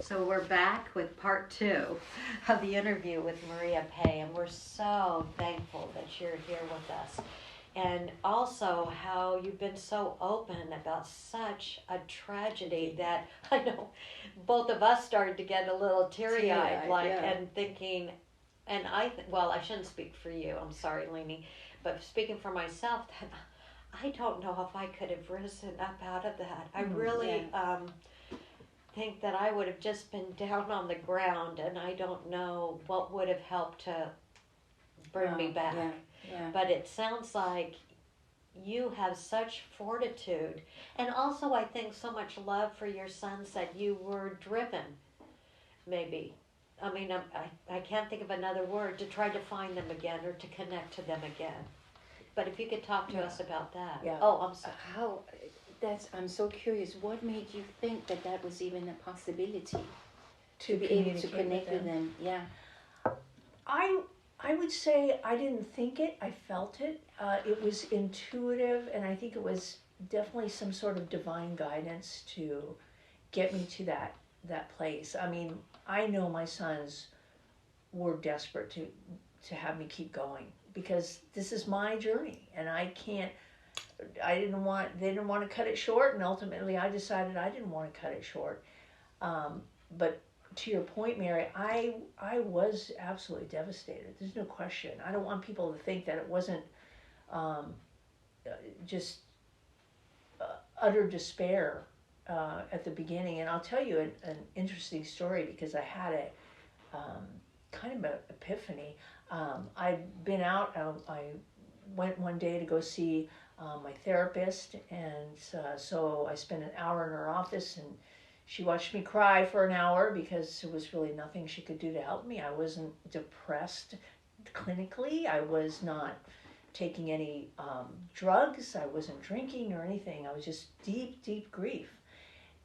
So we're back with part two of the interview with Maria Pei, and we're so thankful that you're here with us. And also how you've been so open about such a tragedy that I know both of us started to get a little teary-eyed, like, yeah. and thinking, and well, I shouldn't speak for you, I'm sorry, Lainey, but speaking for myself, that I don't know if I could have risen up out of that. I really, think that I would have just been down on the ground, and I don't know what would have helped to bring me back. But it sounds like you have such fortitude, and also I think so much love for your sons that you were driven, maybe. I mean, I can't think of another word, to try to find them again or to connect to them again. But if you could talk to us about that. Yeah. Oh, I'm sorry. I'm so curious. What made you think that that was even a possibility to be able to connect with them? Yeah. I would say I didn't think it. I felt it. It was intuitive, and I think it was definitely some sort of divine guidance to get me to that place. I mean, I know my sons were desperate to have me keep going, because this is my journey, and they didn't want to cut it short, and ultimately I decided I didn't want to cut it short. But to your point, Mary, I was absolutely devastated. There's no question. I don't want people to think that it wasn't just utter despair at the beginning. And I'll tell you an interesting story, because I had a kind of an epiphany. I'd been out. I went one day to go see my therapist, and so I spent an hour in her office, and she watched me cry for an hour because there was really nothing she could do to help me. I wasn't depressed clinically. I was not taking any drugs. I wasn't drinking or anything. I was just deep grief.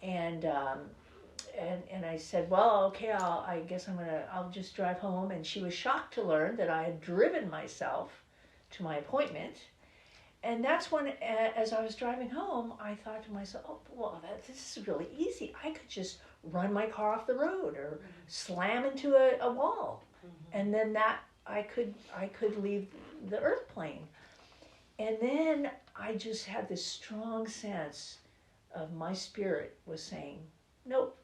And I said, well, okay, I guess I'll just drive home. And she was shocked to learn that I had driven myself to my appointment. And that's when, as I was driving home, I thought to myself, oh, well, this is really easy. I could just run my car off the road or slam into a wall. And then I could leave the earth plane. And then I just had this strong sense of my spirit was saying, nope,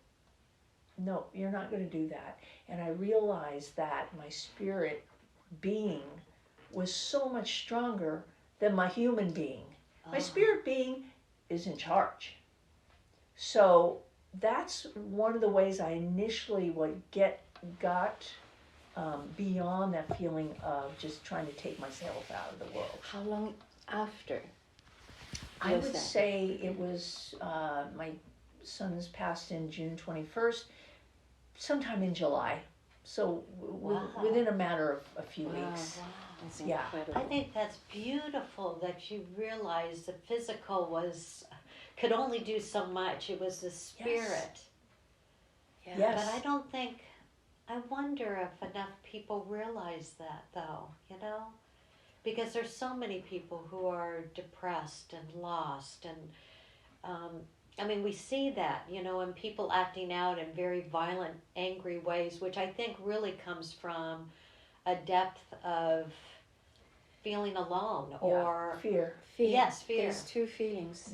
you're not going to do that. And I realized that my spirit being was so much stronger than my human being. My spirit being is in charge. So that's one of the ways I initially got beyond that feeling of just trying to take myself out of the world. How long after? I would say it was, my sons passed in June 21st, sometime in July. So within a matter of a few weeks. Wow. That's incredible. I think that's beautiful that you realized the physical could only do so much. It was the spirit. Yes. But I wonder if enough people realize that, though, because there's so many people who are depressed and lost, and we see that, in people acting out in very violent, angry ways, which I think really comes from a depth of feeling alone or fear. Yes, fear. There's two feelings,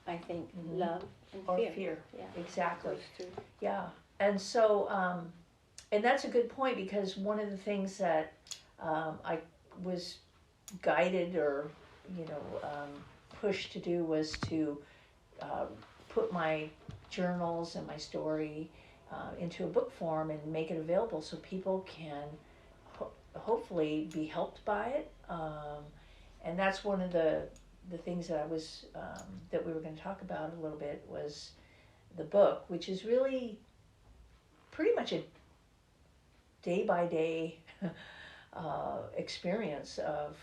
I think, love and or fear. fear. Yeah. Exactly. Those two. Yeah. And so, and that's a good point, because one of the things that I was guided or, pushed to do was to put my journals and my story into a book form and make it available so people can hopefully be helped by it. And that's one of the things that that we were going to talk about a little bit, was the book, which is really pretty much a day-by-day experience of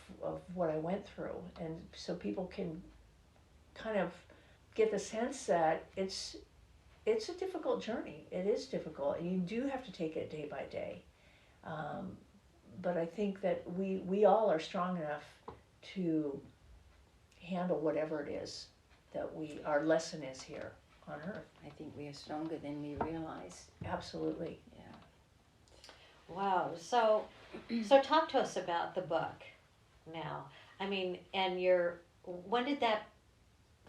what I went through. And so people can kind of get the sense that it's a difficult journey. It is difficult, and you do have to take it day by day. But I think that we all are strong enough to handle whatever it is that our lesson is here on earth. I think we are stronger than we realize. Absolutely. Yeah. Wow. So talk to us about the book now. I mean, and when did that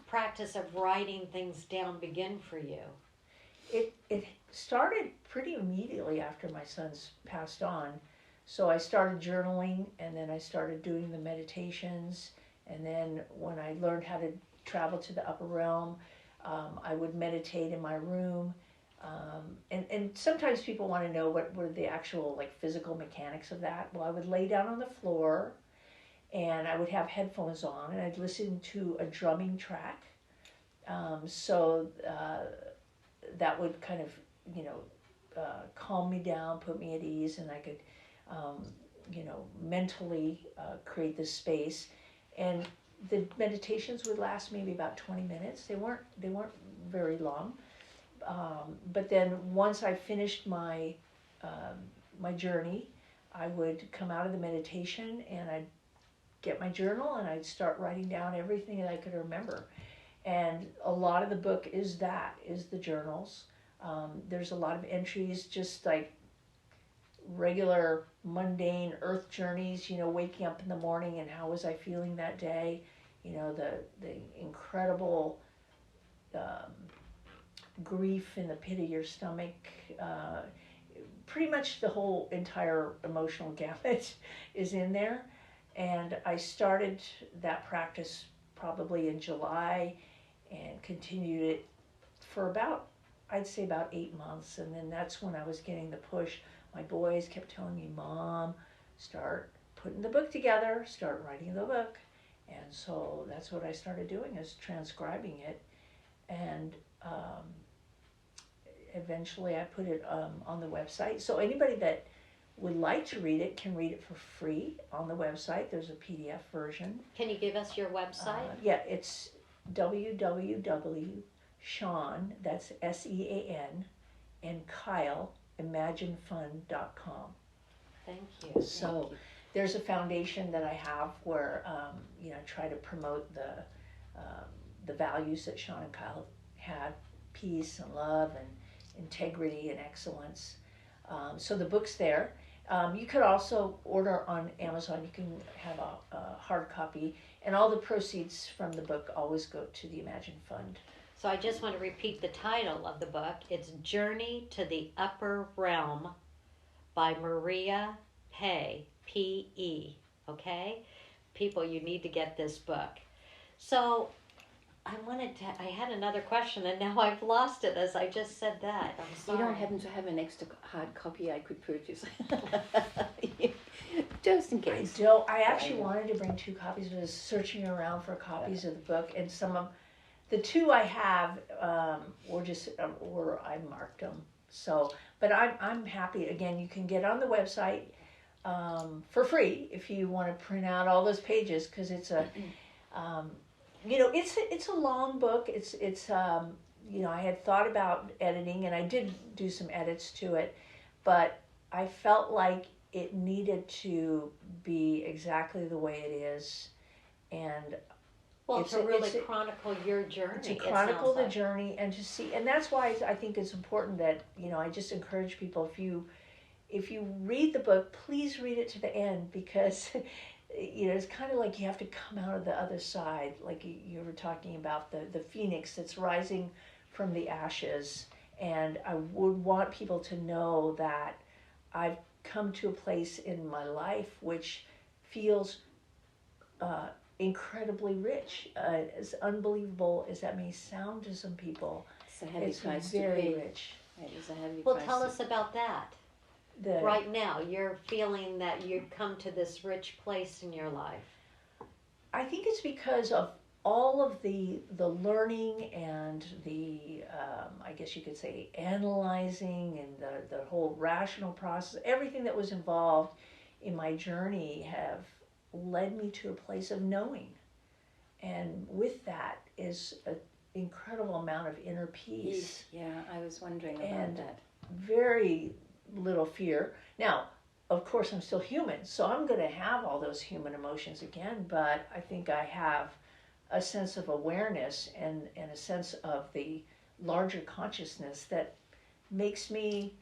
practice of writing things down begin for you? It started pretty immediately after my sons passed on. So I started journaling, and then I started doing the meditations, and then when I learned how to travel to the upper realm, I would meditate in my room. And sometimes people want to know what were the actual like physical mechanics of that. Well, I would lay down on the floor, and I would have headphones on, and I'd listen to a drumming track. So that would kind of, calm me down, put me at ease, and I could, mentally create this space. And the meditations would last maybe about 20 minutes. They weren't very long. But then once I finished my journey, I would come out of the meditation and I'd get my journal and I'd start writing down everything that I could remember. And a lot of the book is the journals. There's a lot of entries, just like regular mundane earth journeys, waking up in the morning and how was I feeling that day, the incredible grief in the pit of your stomach, pretty much the whole entire emotional gamut is in there. And I started that practice probably in July and continued it for I'd say about 8 months. And then that's when I was getting the push. My boys kept telling me, Mom, start putting the book together, start writing the book. And so that's what I started doing, is transcribing it. And eventually I put it on the website. So anybody that would like to read it can read it for free on the website. There's a PDF version. Can you give us your website? Yeah, it's www.Sean, that's SEAN, and Kyle, imaginefund.com. Thank you. So there's a foundation that I have where I try to promote the values that Sean and Kyle had: peace and love and integrity and excellence. So the book's there. You could also order on Amazon. You can have a hard copy, and all the proceeds from the book always go to the Imagine Fund. So I just want to repeat the title of the book. It's Journey to the Upper Realm by Maria Pe, P-E, okay? People, you need to get this book. So I had another question, and now I've lost it as I just said that. I'm sorry. You don't happen to have an extra hard copy I could purchase? Just in case. I actually wanted to bring 2 copies, but I was searching around for copies of the book, and some of the 2 I have were I marked them. So, but I'm happy. Again, you can get on the website for free if you want to print out all those pages, because it's a it's a long book. It's I had thought about editing, and I did do some edits to it, but I felt like it needed to be exactly the way it is, and to really chronicle your journey. To chronicle the journey and to see, and that's why I think it's important that I just encourage people, if you read the book, please read it to the end, because it's kind of like you have to come out of the other side, like you were talking about the phoenix that's rising from the ashes. And I would want people to know that I've come to a place in my life which feels incredibly rich, as unbelievable as that may sound to some people. It's a heavy price very to pay. rich. It is a heavy Well, price. tell us about that. Right now, you're feeling that you've come to this rich place in your life. I think it's because of all of the learning and the, I guess you could say, analyzing and the whole rational process, everything that was involved in my journey have led me to a place of knowing. And with that is an incredible amount of inner peace. Yeah, I was wondering about that. Very little fear. Now, of course, I'm still human, so I'm going to have all those human emotions again, but I think I have a sense of awareness and a sense of the larger consciousness that makes me,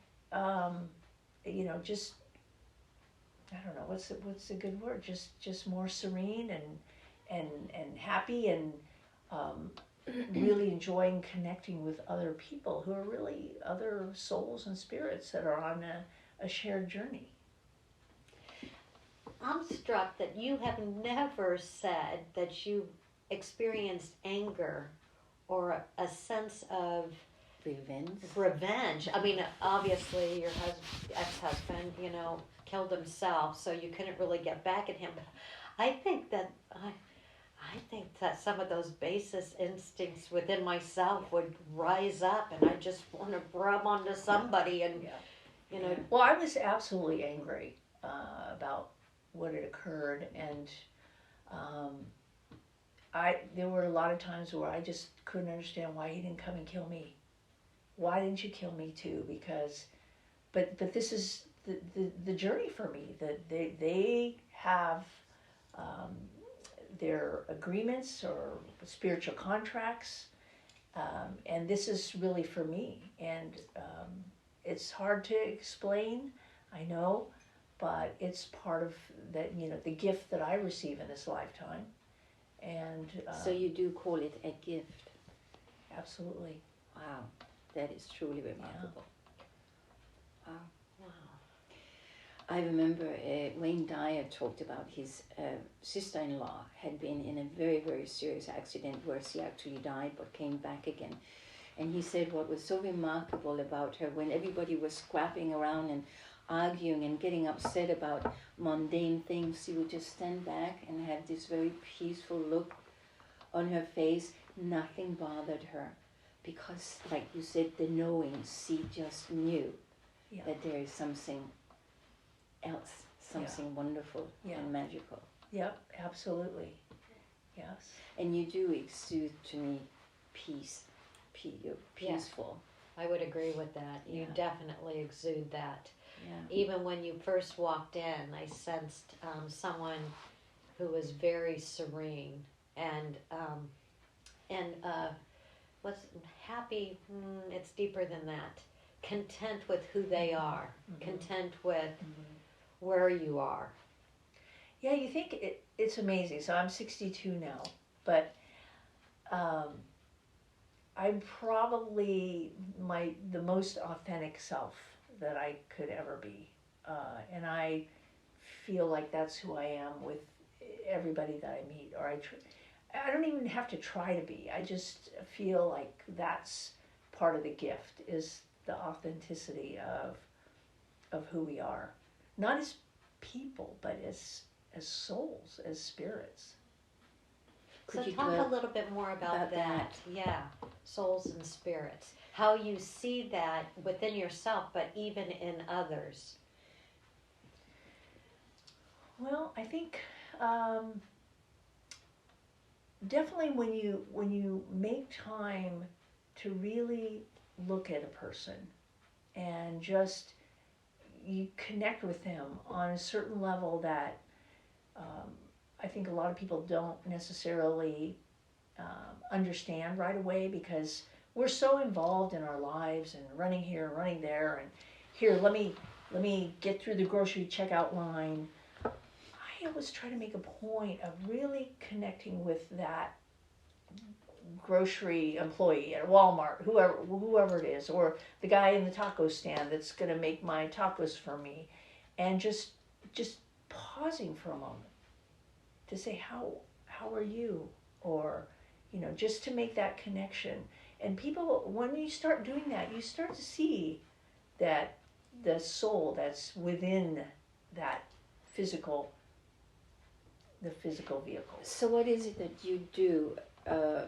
just, I don't know, what's a good word? Just more serene and happy and really enjoying connecting with other people who are really other souls and spirits that are on a shared journey. I'm struck that you have never said that you experienced anger or a sense of revenge. I mean, obviously your ex-husband, killed himself, so you couldn't really get back at him. But I think that some of those basest instincts within myself would rise up, and I just want to rub onto somebody, and Well, I was absolutely angry about what had occurred, and there were a lot of times where I just couldn't understand why he didn't come and kill me. Why didn't you kill me too? But this is the journey for me, that they have their agreements or spiritual contracts, and this is really for me, and it's hard to explain, I know, but it's part of that, the gift that I receive in this lifetime. And so you do call it a gift? Absolutely. Wow, that is truly remarkable. Yeah. Wow. I remember Wayne Dyer talked about his sister-in-law had been in a very, very serious accident where she actually died but came back again. And he said what was so remarkable about her, when everybody was scrapping around and arguing and getting upset about mundane things, she would just stand back and have this very peaceful look on her face. Nothing bothered her because, like you said, the knowing, she just knew that there is something else, something wonderful and magical. Yep, absolutely. Yes. And you do exude to me peace. You're peaceful. I would agree with that. You definitely exude that. Yeah. Even when you first walked in, I sensed someone who was very serene and what's happy. It's deeper than that. Content with who they are. Mm-hmm. Content with where you are. Yeah, you think it's amazing. So I'm 62 now, but I'm probably the most authentic self that I could ever be, and I feel like that's who I am with everybody that I meet. Or I don't even have to try to be. I just feel like that's part of the gift, is the authenticity of who we are, not as people, but as souls, as spirits. So talk a little bit more about that. Yeah, souls and spirits. How you see that within yourself, but even in others. Well, I think definitely when you make time to really look at a person and just you connect with them on a certain level that I think a lot of people don't necessarily understand right away, because we're so involved in our lives and running here and running there, and here, let me get through the grocery checkout line. I always try to make a point of really connecting with that grocery employee at Walmart, whoever it is, or the guy in the taco stand that's going to make my tacos for me, and just pausing for a moment to say, how are you? Or, just to make that connection. And people, when you start doing that, you start to see that the soul that's within that physical vehicle. So what is it that you do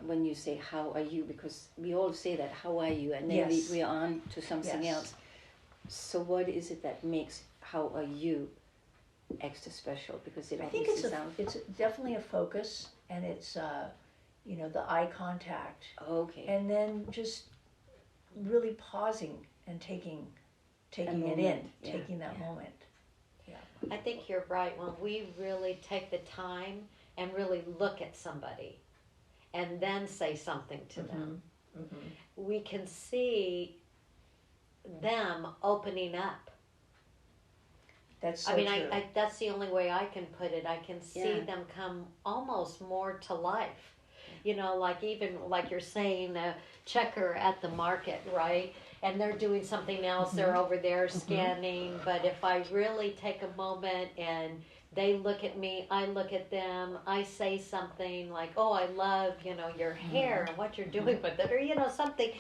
when you say, how are you? Because we all say that, how are you? And then we're on to something else. So what is it that makes how are you extra special? Because I think it's definitely a focus, and it's the eye contact. Okay. And then just really pausing and taking it in, taking that moment. Yeah. I think you're right. When we really take the time and really look at somebody and then say something to them, we can see them opening up. That's so I mean, true. I that's the only way I can put it. I can see them come almost more to life. You know, like even like you're saying, a checker at the market, right? And they're doing something else. They're over there scanning. But if I really take a moment and they look at me, I look at them, I say something like, "Oh, I love, your hair and what you're doing with it," or something,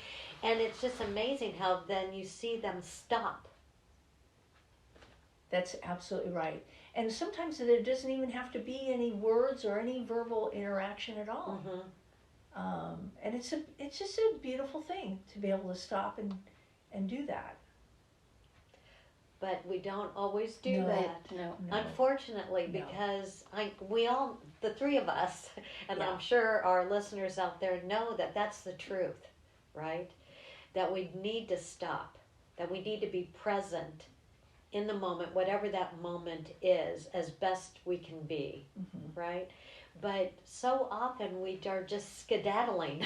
and it's just amazing how then you see them stop. That's absolutely right. And sometimes there doesn't even have to be any words or any verbal interaction at all. And it's just a beautiful thing to be able to stop and do that. But we don't always do that. No. Unfortunately, because the three of us, and I'm sure our listeners out there know that that's the truth, right? That we need to stop, that we need to be present in the moment, whatever that moment is, as best we can be, right? But so often we are just skedaddling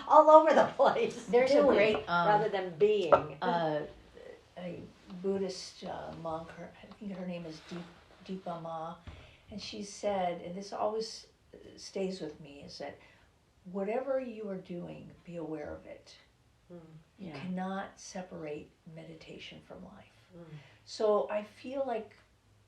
all over the place. There's a great rather than being. A Buddhist monk, I think her name is Deepa Ma, and she said, and this always stays with me, is that whatever you are doing, be aware of it. You cannot separate meditation from life. So I feel like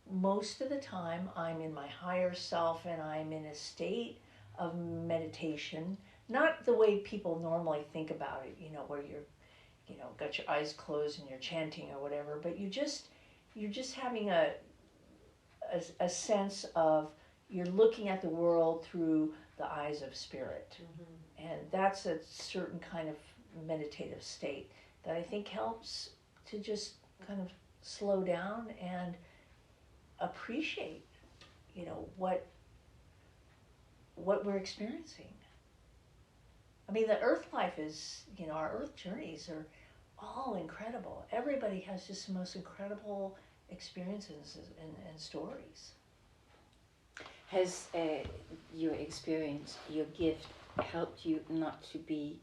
most of the time I'm in my higher self and I'm in a state of meditation, not the way people normally think about it, where you're, got your eyes closed and you're chanting or whatever, but you're just having a sense of, you're looking at the world through the eyes of spirit. And that's a certain kind of meditative state that I think helps to just kind of slow down and appreciate, what we're experiencing. I mean, the earth life is, our earth journeys are all incredible. Everybody has just the most incredible experiences and stories. Has your experience, your gift, helped you not to be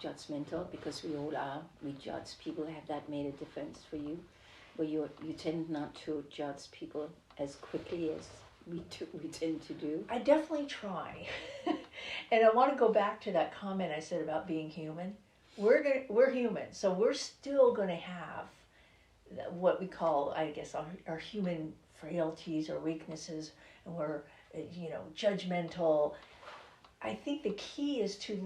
judgmental? Because we all are. We judge people. Have that made a difference for you? Where you tend not to judge people as quickly as we tend to do? I definitely try. And I want to go back to that comment I said about being human. We're human, so we're still going to have what we call, I guess, our human frailties or weaknesses, and we're, judgmental. I think the key is to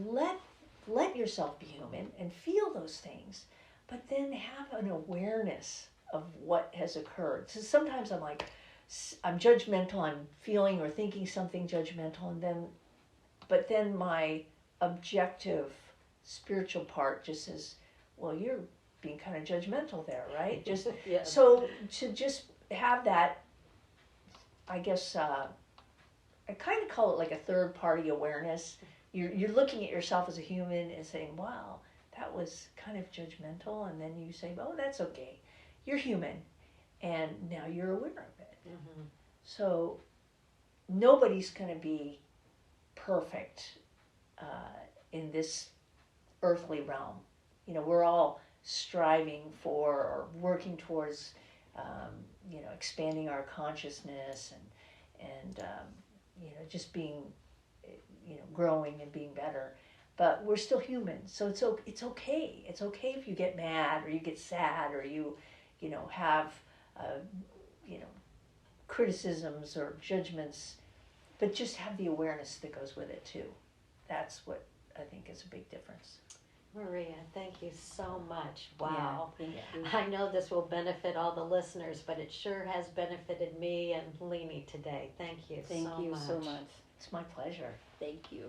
let yourself be human and feel those things, but then have an awareness of what has occurred. So sometimes I'm judgmental, I'm feeling or thinking something judgmental, but then my objective spiritual part just says, well, you're being kind of judgmental there, right? Just So to just have that, I guess, I kind of call it like a third party awareness. You're looking at yourself as a human and saying, wow, that was kind of judgmental, and then you say, oh, that's okay. You're human, and now you're aware of it. So nobody's going to be perfect in this earthly realm. We're all striving for or working towards, expanding our consciousness and just being, growing and being better. But we're still human, so it's okay. It's okay if you get mad or you get sad or you have, criticisms or judgments, but just have the awareness that goes with it too. That's what I think is a big difference. Maria, thank you so much. Wow. Yeah, thank you. I know this will benefit all the listeners, but it sure has benefited me and Leni today. Thank you Thank you much. so much. It's my pleasure. Thank you.